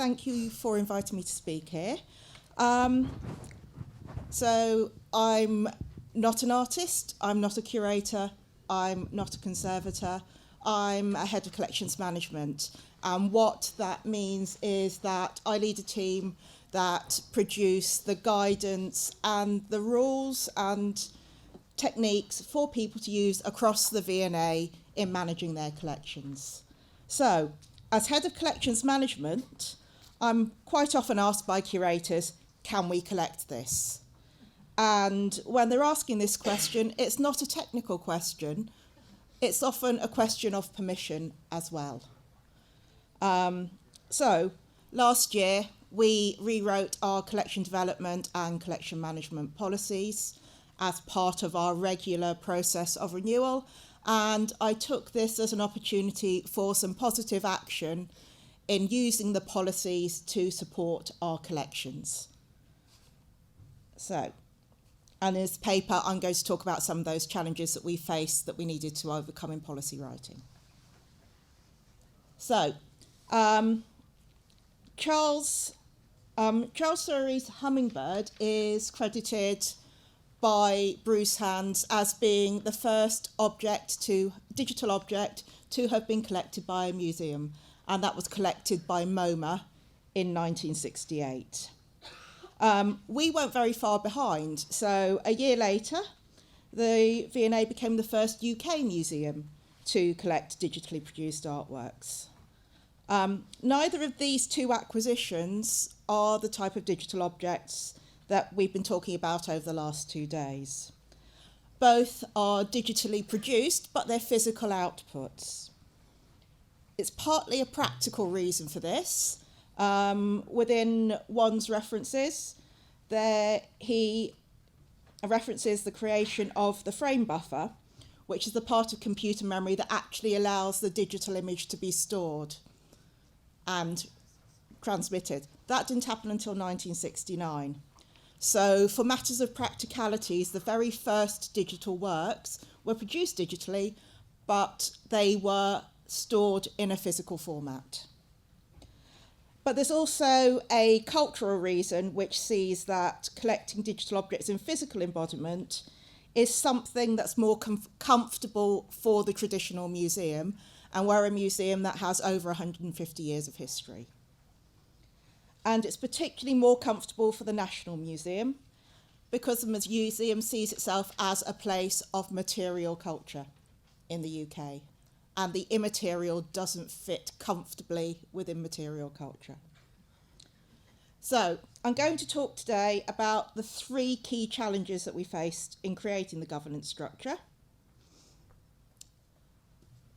thank you for inviting me to speak here. So I'm not an artist, I'm not a curator, I'm not a conservator, I'm a head of collections management. And what that means is that I lead a team that produce the guidance and the rules and techniques for people to use across the V&A in managing their collections. So, as head of collections management, I'm quite often asked by curators, can we collect this? And when they're asking this question, it's not a technical question, it's often a question of permission as well. So, last year, we rewrote our collection development and collection management policies as part of our regular process of renewal, and I took this as an opportunity for some positive action in using the policies to support our collections. So, and in this paper, I'm going to talk about some of those challenges that we faced that we needed to overcome in policy writing. So, Charles Surrey's hummingbird is credited by Bruce Hands as being the first digital object to have been collected by a museum, and that was collected by MoMA in 1968. We weren't very far behind, so a year later, the V&A became the first UK museum to collect digitally produced artworks. Neither of these two acquisitions are the type of digital objects that we've been talking about over the last 2 days. Both are digitally produced, but they're physical outputs. It's partly a practical reason for this. Within one's references, he references the creation of the frame buffer, which is the part of computer memory that actually allows the digital image to be stored and transmitted. That didn't happen until 1969. So for matters of practicalities, the very first digital works were produced digitally, but they were stored in a physical format. But there's also a cultural reason which sees that collecting digital objects in physical embodiment is something that's more comfortable for the traditional museum, and we're a museum that has over 150 years of history. And it's particularly more comfortable for the National Museum because the museum sees itself as a place of material culture in the UK, and the immaterial doesn't fit comfortably within material culture. So I'm going to talk today about the 3 key challenges that we faced in creating the governance structure.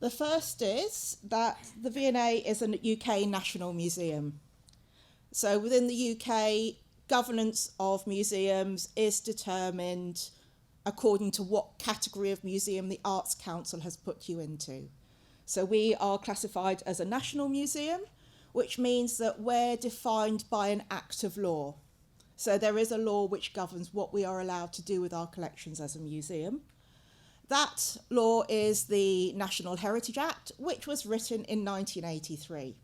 The first is that the V&A is a UK national museum. So within the UK, governance of museums is determined according to what category of museum the Arts Council has put you into. So we are classified as a national museum, which means that we're defined by an act of law. So there is a law which governs what we are allowed to do with our collections as a museum. That law is the National Heritage Act, which was written in 1983.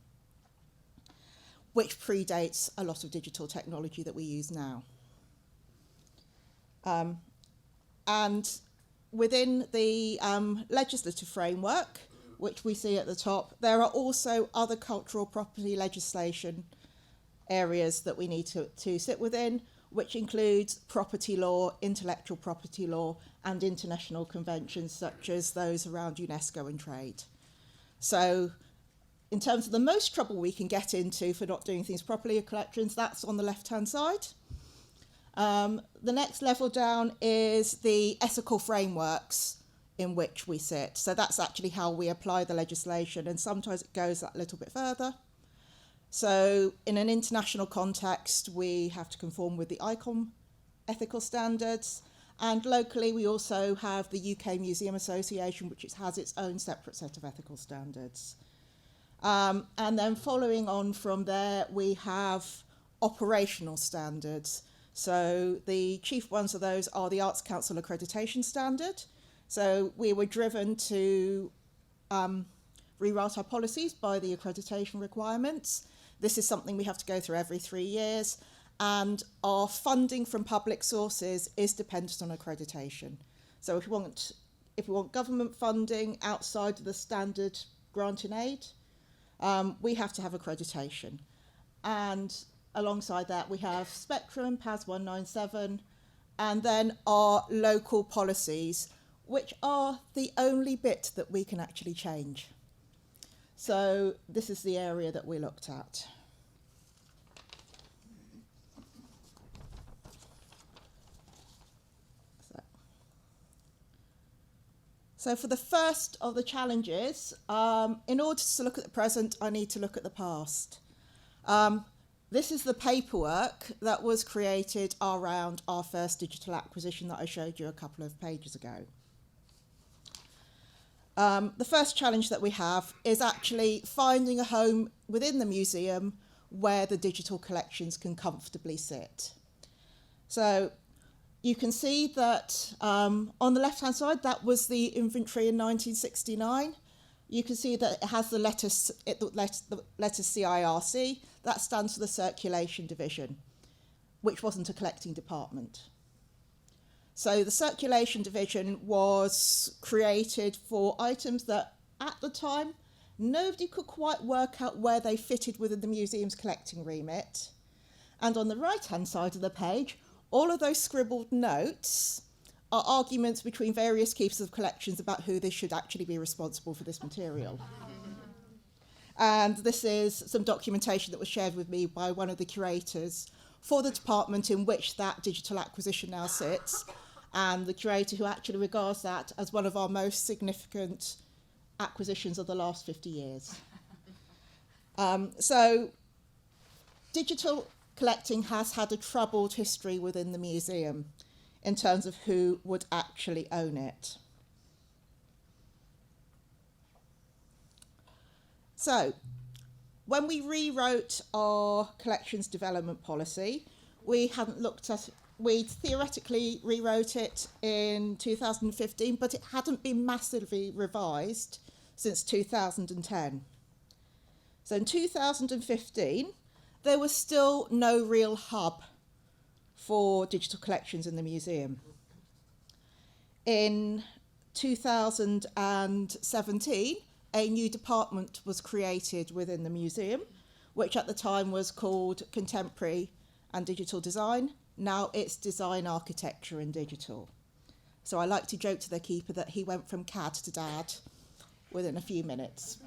Which predates a lot of digital technology that we use now. And within the legislative framework, which we see at the top, there are also other cultural property legislation areas that we need to sit within, which includes property law, intellectual property law, and international conventions such as those around UNESCO and trade. So, in terms of the most trouble we can get into for not doing things properly in collections, that's on the left-hand side. The next level down is the ethical frameworks in which we sit. So that's actually how we apply the legislation, and sometimes it goes that little bit further. So in an international context, we have to conform with the ICOM ethical standards, and locally we also have the UK Museum Association, which has its own separate set of ethical standards. And then following on from there, we have operational standards. So the chief ones of those are the Arts Council Accreditation Standard. So we were driven to rewrite our policies by the accreditation requirements. This is something we have to go through every 3 years, and our funding from public sources is dependent on accreditation. So if we want government funding outside of the standard grant and aid, we have to have accreditation. And alongside that, we have Spectrum, PAS 197, and then our local policies, which are the only bit that we can actually change. So this is the area that we looked at. So for the first of the challenges, in order to look at the present, I need to look at the past. This is the paperwork that was created around our first digital acquisition that I showed you a couple of pages ago. The first challenge that we have is actually finding a home within the museum where the digital collections can comfortably sit. So you can see that on the left-hand side, that was the inventory in 1969. You can see that it has the letter CIRC. That stands for the Circulation Division, which wasn't a collecting department. So the Circulation Division was created for items that, at the time, nobody could quite work out where they fitted within the museum's collecting remit. And on the right-hand side of the page, all of those scribbled notes are arguments between various keepers of collections about who they should actually be responsible for this material. And this is some documentation that was shared with me by one of the curators for the department in which that digital acquisition now sits, and the curator who actually regards that as one of our most significant acquisitions of the last 50 years. So digital collecting has had a troubled history within the museum in terms of who would actually own it. So when we rewrote our collections development policy, we theoretically rewrote it in 2015, but it hadn't been massively revised since 2010. So in 2015, there was still no real hub for digital collections in the museum. In 2017, a new department was created within the museum, which at the time was called Contemporary and Digital Design. Now it's Design, Architecture and Digital. So I like to joke to the keeper that he went from CAD to DAD within a few minutes.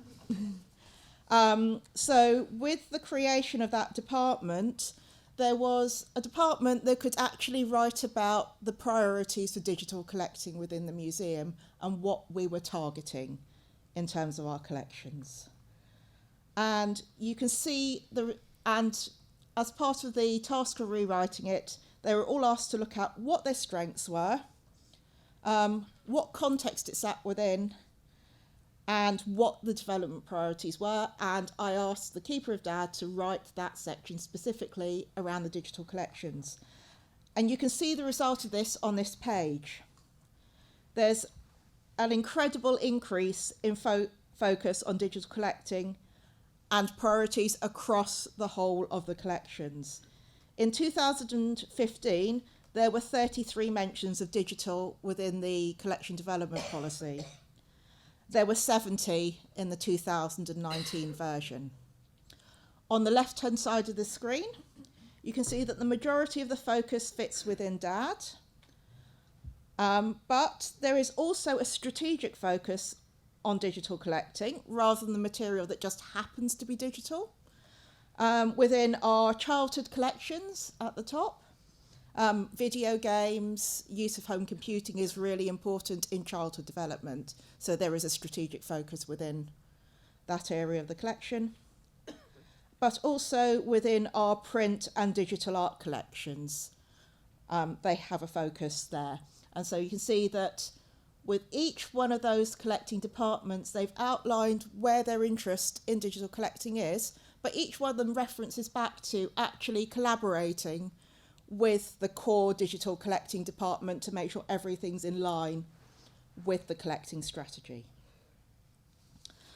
So with the creation of that department, there was a department that could actually write about the priorities for digital collecting within the museum and what we were targeting in terms of our collections. And you can see, and as part of the task of rewriting it, they were all asked to look at what their strengths were, what context it sat within, and what the development priorities were, and I asked the Keeper of DAD to write that section specifically around the digital collections. And you can see the result of this on this page. There's an incredible increase in focus on digital collecting and priorities across the whole of the collections. In 2015, there were 33 mentions of digital within the collection development policy. There were 70 in the 2019 version. On the left-hand side of the screen, you can see that the majority of the focus fits within DAD, but there is also a strategic focus on digital collecting rather than the material that just happens to be digital. Within our childhood collections at the top, video games, use of home computing is really important in childhood development. So there is a strategic focus within that area of the collection. But also within our print and digital art collections, they have a focus there. And so you can see that with each one of those collecting departments, they've outlined where their interest in digital collecting is, but each one of them references back to actually collaborating with the core digital collecting department to make sure everything's in line with the collecting strategy.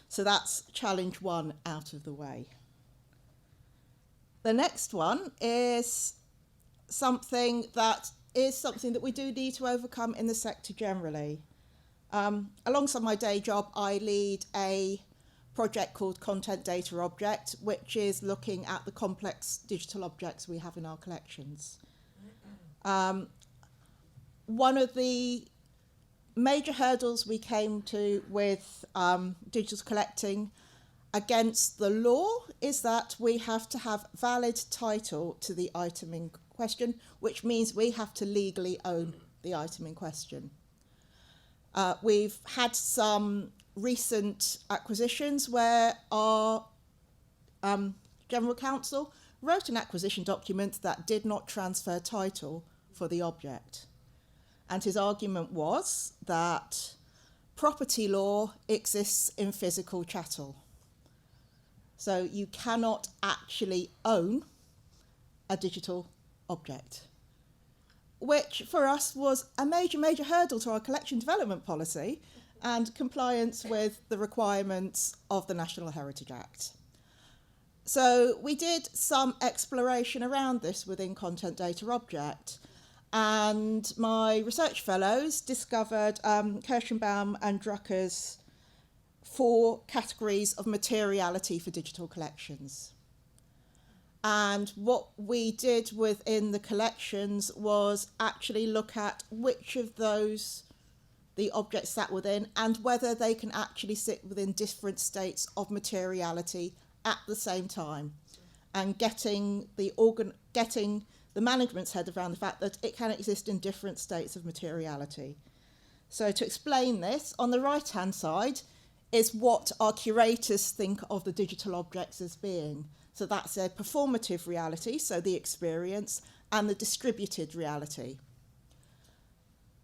So that's challenge one out of the way. The next one is something that we do need to overcome in the sector generally. Alongside my day job, I lead a project called Content Data Object, which is looking at the complex digital objects we have in our collections. One of the major hurdles we came to with digital collecting against the law is that we have to have valid title to the item in question, which means we have to legally own the item in question. We've had some recent acquisitions where our General Counsel wrote an acquisition document that did not transfer title for the object. And his argument was that property law exists in physical chattel. So you cannot actually own a digital object, which for us was a major, major hurdle to our collection development policy and compliance with the requirements of the National Heritage Act. So we did some exploration around this within Content Data Object, and my research fellows discovered Kirschenbaum and Drucker's 4 categories of materiality for digital collections. And what we did within the collections was actually look at which of those the objects sat within and whether they can actually sit within different states of materiality at the same time, and getting the management's head around the fact that it can exist in different states of materiality. So to explain this, on the right-hand side is what our curators think of the digital objects as being. So that's a performative reality, so the experience, and the distributed reality,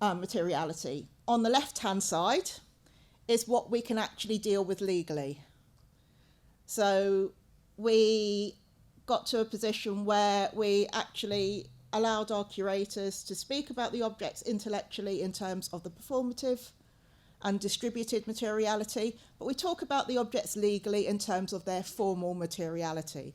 materiality. On the left-hand side is what we can actually deal with legally. So we got to a position where we actually allowed our curators to speak about the objects intellectually in terms of the performative and distributed materiality, but we talk about the objects legally in terms of their formal materiality.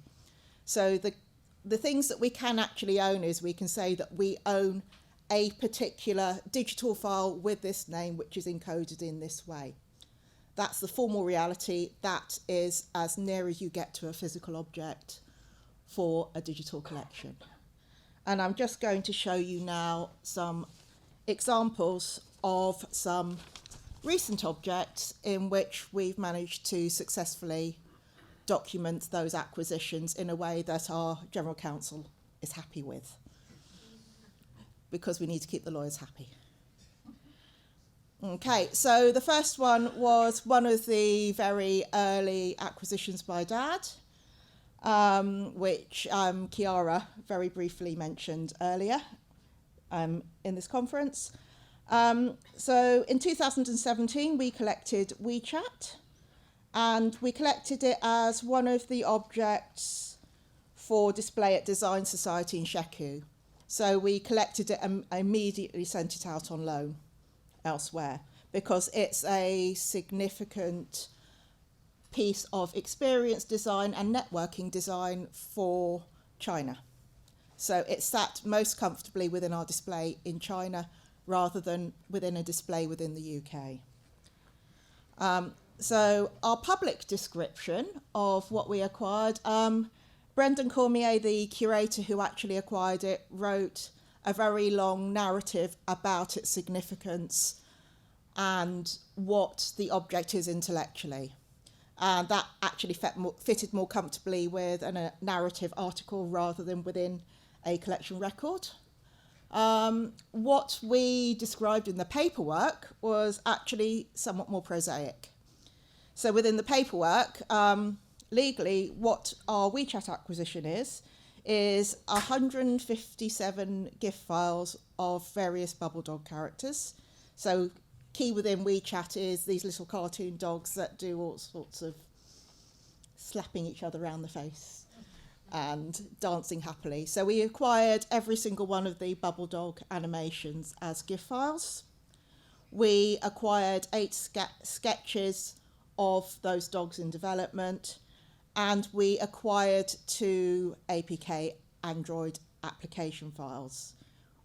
So the things that we can actually own is we can say that we own a particular digital file with this name which is encoded in this way. That's the formal reality. That is as near as you get to a physical object for a digital collection. And I'm just going to show you now some examples of some recent objects in which we've managed to successfully document those acquisitions in a way that our General Counsel is happy with, because we need to keep the lawyers happy. Okay, so the first one was one of the very early acquisitions by Dad, which Chiara very briefly mentioned earlier in this conference. So in 2017, we collected WeChat, and we collected it as one of the objects for display at Design Society in Sheku. So we collected it and immediately sent it out on loan elsewhere because it's a significant piece of experience design and networking design for China. So it sat most comfortably within our display in China rather than within a display within the UK. So our public description of what we acquired, Brendan Cormier, the curator who actually acquired it, wrote a very long narrative about its significance and what the object is intellectually. And that actually fitted more comfortably with a narrative article rather than within a collection record. What we described in the paperwork was actually somewhat more prosaic. So within the paperwork, legally, what our WeChat acquisition is 157 GIF files of various bubble dog characters. So key within WeChat is these little cartoon dogs that do all sorts of slapping each other around the face and dancing happily. So we acquired every single one of the bubble dog animations as GIF files. We acquired 8 sketches of those dogs in development, and we acquired 2 APK Android application files.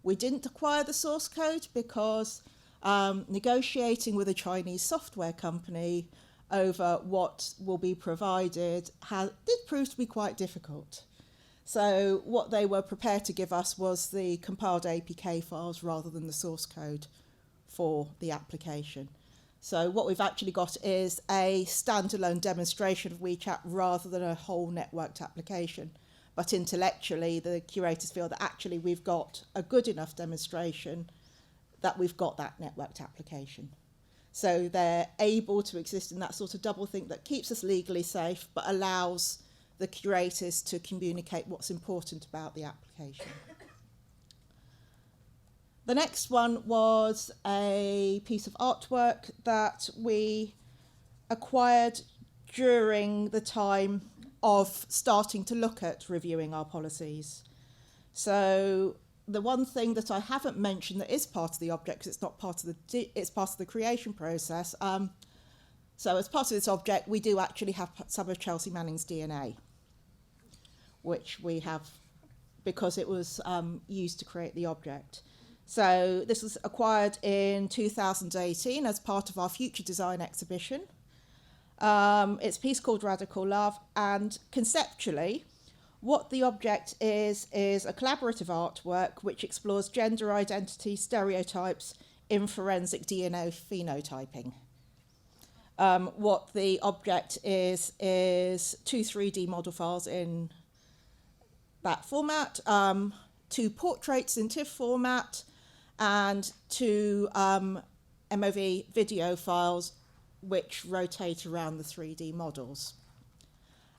We didn't acquire the source code because negotiating with a Chinese software company over what will be provided did prove to be quite difficult. So what they were prepared to give us was the compiled APK files rather than the source code for the application. So what we've actually got is a standalone demonstration of WeChat rather than a whole networked application. But intellectually, the curators feel that actually we've got a good enough demonstration that we've got that networked application. So they're able to exist in that sort of doublethink that keeps us legally safe, but allows the curators to communicate what's important about the application. The next one was a piece of artwork that we acquired during the time of starting to look at reviewing our policies. So the one thing that I haven't mentioned that is part of the object, because it's not part of it's part of the creation process. So as part of this object, we do actually have some of Chelsea Manning's DNA, which we have because it was used to create the object. So this was acquired in 2018 as part of our Future Design exhibition. It's a piece called Radical Love, and conceptually, what the object is a collaborative artwork which explores gender identity stereotypes in forensic DNA phenotyping. What the object is 2 3D model files in that format, 2 portraits in TIFF format, and 2 MOV video files which rotate around the 3D models.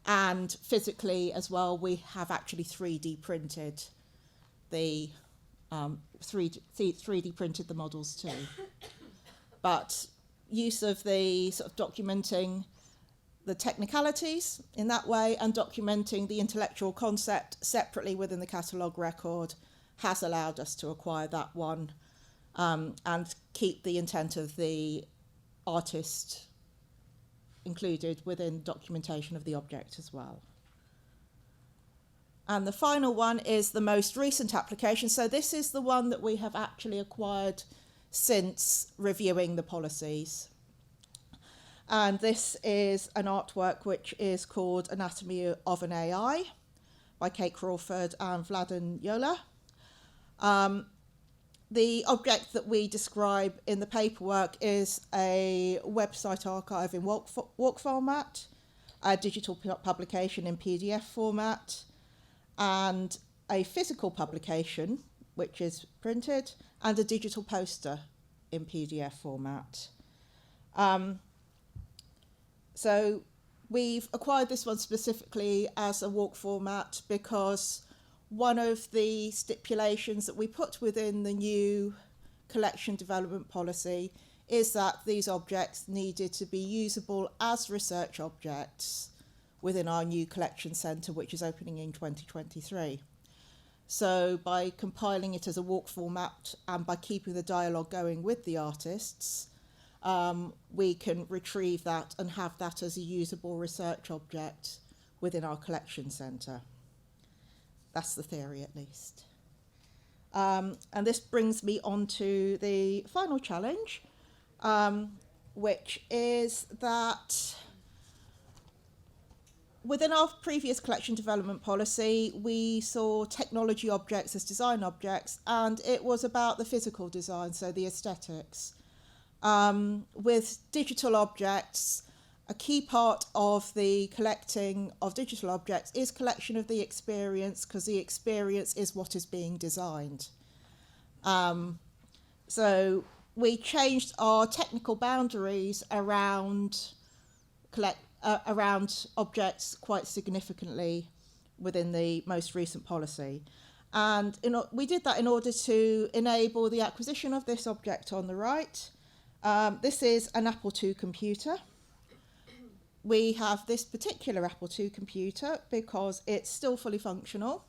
And physically as well, we have actually 3D printed the 3D printed the models too. But use of the sort of documenting the technicalities in that way and documenting the intellectual concept separately within the catalogue record has allowed us to acquire that one and keep the intent of the artist included within documentation of the object as well. And the final one is the most recent application. So this is the one that we have actually acquired since reviewing the policies. And this is an artwork which is called Anatomy of an AI by Kate Crawford and Vladan Yola. The object that we describe in the paperwork is a website archive in walk format, a digital publication in PDF format, and a physical publication, which is printed, and a digital poster in PDF format. So we've acquired this one specifically as a walk format because one of the stipulations that we put within the new collection development policy is that these objects needed to be usable as research objects within our new collection centre, which is opening in 2023. So by compiling it as a walk format and by keeping the dialogue going with the artists, we can retrieve that and have that as a usable research object within our collection centre. That's the theory, at least. And this brings me on to the final challenge, which is that within our previous collection development policy, we saw technology objects as design objects, and it was about the physical design, so the aesthetics. With digital objects, a key part of the collecting of digital objects is collection of the experience, because the experience is what is being designed. So we changed our technical boundaries around objects quite significantly within the most recent policy. And we did that in order to enable the acquisition of this object on the right. This is an Apple II computer. We have this particular Apple II computer because it's still fully functional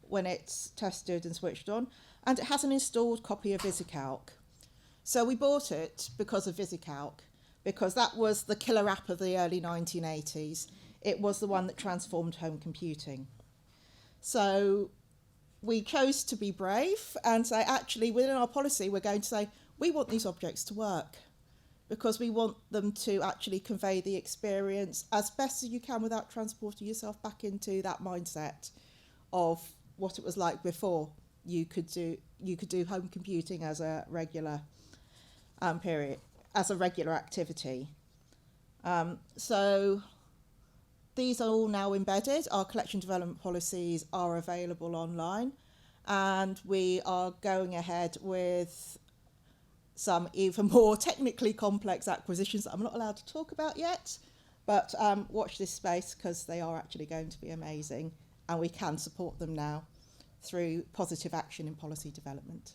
when it's tested and switched on, and it has an installed copy of VisiCalc. So we bought it because of VisiCalc, because that was the killer app of the early 1980s. it was the one that transformed home computing. So we chose to be brave and say, actually, within our policy, we're going to say, we want these objects to work because we want them to actually convey the experience as best as you can without transporting yourself back into that mindset of what it was like before you could do home computing as a regular regular activity. So these are all now embedded. Our collection development policies are available online, and we are going ahead with some even more technically complex acquisitions that I'm not allowed to talk about yet, but watch this space because they are actually going to be amazing, and we can support them now through positive action in policy development.